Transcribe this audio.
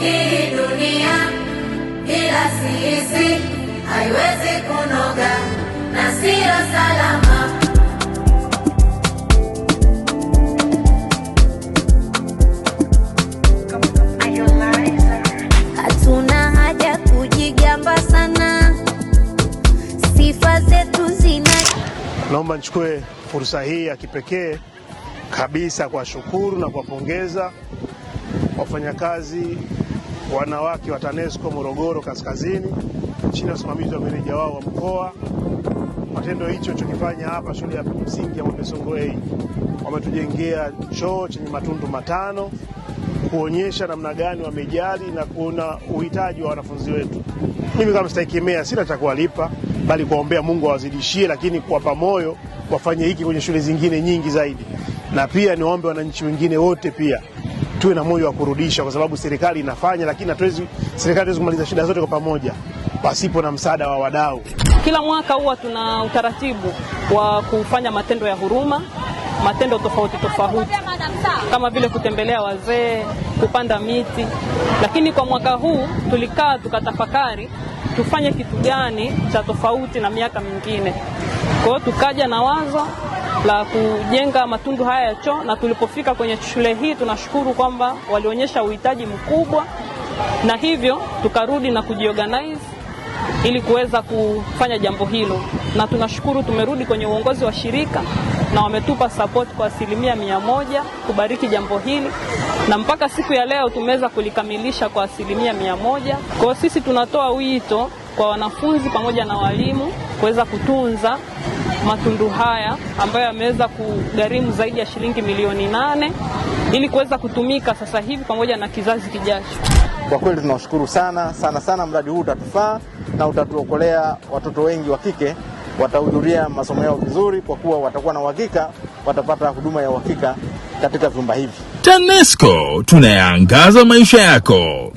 Hii dunia bila sisi haiwezi kunoga na sio salama. Hatuna haja kujigamba sana, sifa zetu zina. Naomba nichukue fursa hii ya kipekee kabisa kwa shukuru na kuwapongeza wafanyakazi wanawake wa TANESCO Morogoro Kaskazini chini ya usimamizi wa meneja wao wa mkoa. Matendo hicho chokifanya hapa shule ya msingi ya Mwembesongo A, wametujengea choo chenye matundu 5 kuonyesha namna gani wamejali na kuna uhitaji wa wanafunzi wetu. Mimi kama sitaikemea, sina cha kuwalipa, bali kuombea Mungu awazidishie, lakini kuwapa moyo wafanye hiki kwenye shule zingine nyingi zaidi. Na pia niombe wananchi wengine wote pia tuwe na moyo wa kurudisha, kwa sababu serikali inafanya, lakini serikali haiwezi kumaliza shida zote kwa pamoja pasipo na msaada wa wadau. Kila mwaka huwa tuna utaratibu wa kufanya matendo ya huruma, matendo tofauti kama vile kutembelea wazee, kupanda miti. Lakini kwa mwaka huu tulikaa tukatafakari tufanye kitu gani cha tofauti na miaka mingine. Kwa hiyo tukaja na wazo la kujenga matundu haya ya choo, na tulipofika kwenye shule hii tunashukuru kwamba walionyesha uhitaji mkubwa, na hivyo tukarudi na kujiorganize ili kuweza kufanya jambo hilo. Na tunashukuru tumerudi kwenye uongozi wa shirika na wametupa support kwa 100% kubariki jambo hili, na mpaka siku ya leo tumeweza kulikamilisha kwa 100%. Kwa hiyo sisi tunatoa wito kwa wanafunzi pamoja na walimu kuweza kutunza matundu haya ambayo yameweza kugharimu zaidi ya shilingi milioni 8 ili kuweza kutumika sasa hivi pamoja na kizazi kijacho. Kwa kweli tunashukuru sana, mradi huu utatufaa na utatuokolea watoto wengi wa kike, watahudhuria masomo yao vizuri kwa kuwa watakuwa na uhakika, watapata huduma ya uhakika katika vyumba hivi. TANESCO, tunayaangaza maisha yako.